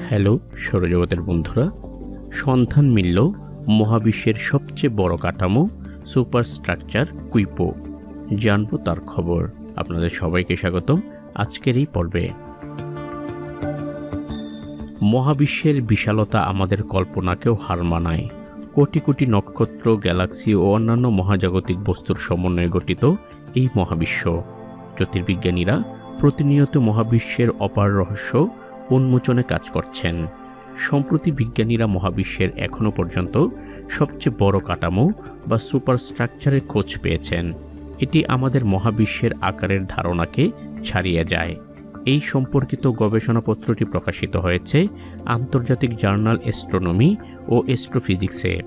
Hello সৌরজগতের বন্ধুরা, সন্ধান মিলল মহাবিশ্বের সবচেয়ে বড় কাঠামো সুপার স্ট্রাকচার কুইপো। জানব তার খবর। আপনাদের সবাইকে স্বাগতম আজকের এই পর্বে। মহাবিশ্বের বিশালতা আমাদের কল্পনাকেও হার মানায়। কোটি কোটি নক্ষত্র, গ্যালাক্সি ও অন্যান্য মহাজাগতিক বস্তুর সমন্বয়ে গঠিত এই মহাবিশ্ব। জ্যোতির্বিজ্ঞানীরা প্রতিনিয়ত মহাবিশ্বের অপার রহস্য উন্মোচনে কাজ করছেন। সম্প্রতি বিজ্ঞানীরা মহাবিশ্বের এখনও পর্যন্ত সবচেয়ে বড় কাঠামো বা সুপার স্ট্রাকচারের খোঁজ পেয়েছেন। এটি আমাদের মহাবিশ্বের আকারের ধারণাকে ছাড়িয়ে যায়। এই সম্পর্কিত গবেষণাপত্রটি প্রকাশিত হয়েছে আন্তর্জাতিক জার্নাল অ্যাস্ট্রোনমি ও অ্যাস্ট্রোফিজিক্সে।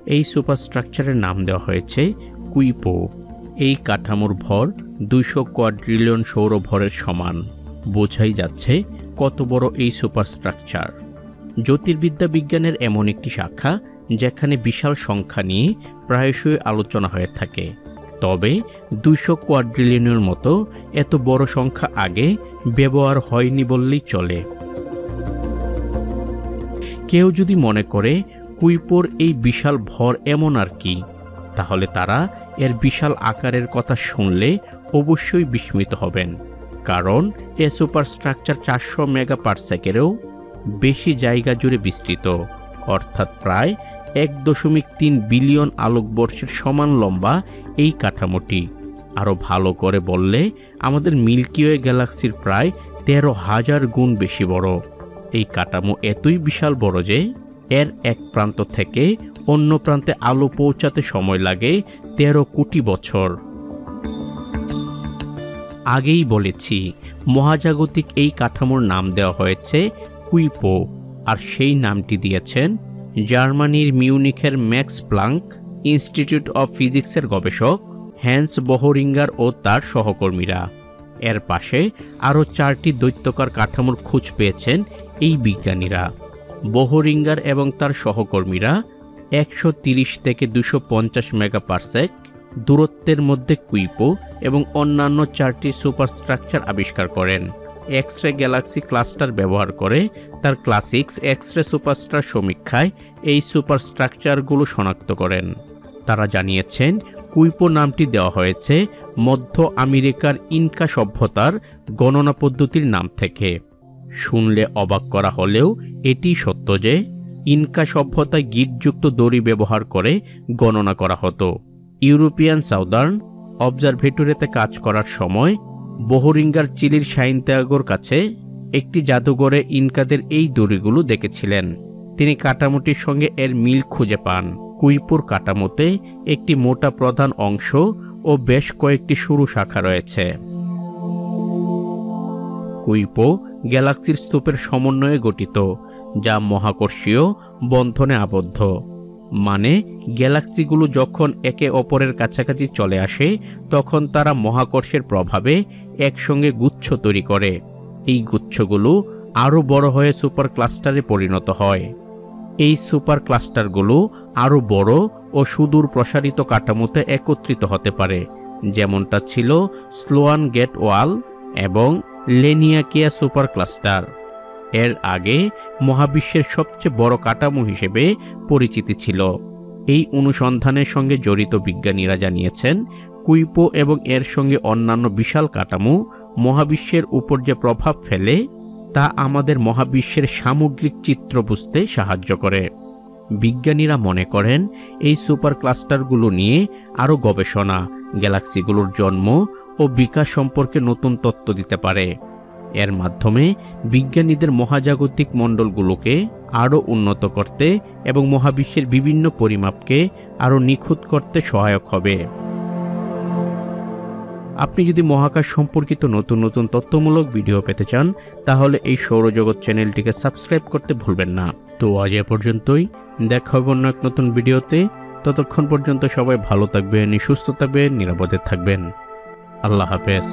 এই সুপার স্ট্রাকচারের নাম দেওয়া হয়েছে কুইপো। এই কাঠামোর ভর 200 কোয়াড্রিলিয়ন সৌরভরের সমান। বোঝাই যাচ্ছে কত বড় এই সুপার স্ট্রাকচার। জ্যোতির্বিদ্যা বিজ্ঞানের এমন একটি শাখা যেখানে বিশাল সংখ্যা নিয়ে প্রায়শই আলোচনা হয়ে থাকে। তবে 200 কোয়াড্রিলিয়নের মতো এত বড় সংখ্যা আগে ব্যবহার হয়নি বললেই চলে। কেউ যদি মনে করে কুইপোর এই বিশাল ভর এমন আর কি, তাহলে তারা এর বিশাল আকারের কথা শুনলে অবশ্যই বিস্মিত হবেন। কারণ এ সুপার স্ট্রাকচার 400 মেগাপারসেকেরও বেশি জায়গা জুড়ে বিস্তৃত, অর্থাৎ প্রায় 1.3 বিলিয়ন আলোকবর্ষের সমান লম্বা এই কাঠামোটি। আরও ভালো করে বললে আমাদের মিল্কি ওয়ে গ্যালাক্সির প্রায় 13,000 গুণ বেশি বড়। এই কাঠামো এতই বিশাল বড় যে এর এক প্রান্ত থেকে অন্য প্রান্তে আলো পৌঁছাতে সময় লাগে 13 কোটি বছর। আগেই বলেছি, মহাজাগতিক এই কাঠামোর নাম দেওয়া হয়েছে কুইপো, আর সেই নামটি দিয়েছেন জার্মানির মিউনিখের ম্যাক্স প্লাঙ্ক ইনস্টিটিউট অফ ফিজিক্সের গবেষক হ্যান্স বহরিঙ্গার ও তার সহকর্মীরা। এর পাশে আরও 4টি দৈত্যাকার কাঠামোর খোঁজ পেয়েছেন এই বিজ্ঞানীরা। বহরিঙ্গার এবং তার সহকর্মীরা 130 থেকে 250 মেগাপারসেক দূরত্বের মধ্যে কুইপো এবং অন্যান্য 4টি সুপার স্ট্রাকচার আবিষ্কার করেন। এক্স-রে গ্যালাক্সি ক্লাস্টার ব্যবহার করে তার ক্লাসিক্স এক্স-রে সুপারস্টার সমীক্ষায় এই সুপার স্ট্রাকচারগুলো শনাক্ত করেন। তারা জানিয়েছেন কুইপো নামটি দেওয়া হয়েছে মধ্য আমেরিকার ইনকা সভ্যতার গণনা পদ্ধতির নাম থেকে। শুনলে অবাক করা হলেও এটি সত্য যে ইনকা সভ্যতায় গিঁটযুক্ত দড়ি ব্যবহার করে গণনা করা হতো। ইউরোপিয়ান সাউদার্ন অবজারভেটরিতে কাজ করার সময় বহরিঙ্গার চিলির সাইন্তিয়াগোর কাছে একটি জাদুঘরে ইনকাদের এই দড়িগুলো দেখেছিলেন। তিনি কাঠামোটির সঙ্গে এর মিল খুঁজে পান। কুইপোর কাঠামোতে একটি মোটা প্রধান অংশ ও বেশ কয়েকটি সরু শাখা রয়েছে। কুইপো গ্যালাক্সির স্তূপের সমন্বয়ে গঠিত, যা মহাকর্ষীয় বন্ধনে আবদ্ধ। মানে গ্যালাক্সিগুলো যখন একে অপরের কাছাকাছি চলে আসে তখন তারা মহাকর্ষের প্রভাবে একসঙ্গে গুচ্ছ তৈরি করে। এই গুচ্ছগুলো আরও বড় হয়ে সুপার ক্লাস্টারে পরিণত হয়। এই সুপার ক্লাস্টারগুলো আরও বড় ও সুদূর প্রসারিত কাঠামোতে একত্রিত হতে পারে, যেমনটা ছিল স্লোয়ান গেট ওয়াল এবং লেনিয়াকিয়া সুপার ক্লাস্টার। এর আগে মহাবিশ্বের সবচেয়ে বড় কাঠামো হিসেবে পরিচিতি ছিল। এই অনুসন্ধানের সঙ্গে জড়িত বিজ্ঞানীরা জানিয়েছেন কুইপো এবং এর সঙ্গে অন্যান্য বিশাল কাঠামো মহাবিশ্বের উপর যে প্রভাব ফেলে তা আমাদের মহাবিশ্বের সামগ্রিক চিত্র বুঝতে সাহায্য করে। বিজ্ঞানীরা মনে করেন এই সুপার ক্লাস্টারগুলো নিয়ে আরও গবেষণা গ্যালাক্সিগুলোর জন্ম ও বিকাশ সম্পর্কে নতুন তথ্য দিতে পারে। এর মাধ্যমে বিজ্ঞানীদের মহাজাগতিক মণ্ডলগুলোকে আরও উন্নত করতে এবং মহাবিশ্বের বিভিন্ন পরিমাপকে আরও নিখুঁত করতে সহায়ক হবে। আপনি যদি মহাকাশ সম্পর্কিত নতুন নতুন তথ্যমূলক ভিডিও পেতে চান তাহলে এই সৌরজগৎ চ্যানেলটিকে সাবস্ক্রাইব করতে ভুলবেন না। তো আজ এ পর্যন্তই, দেখা হবে অন্য এক নতুন ভিডিওতে। ততক্ষণ পর্যন্ত সবাই ভালো থাকবেন, সুস্থ থাকবেন, নিরাপদে থাকবেন। আল্লাহ হাফেজ।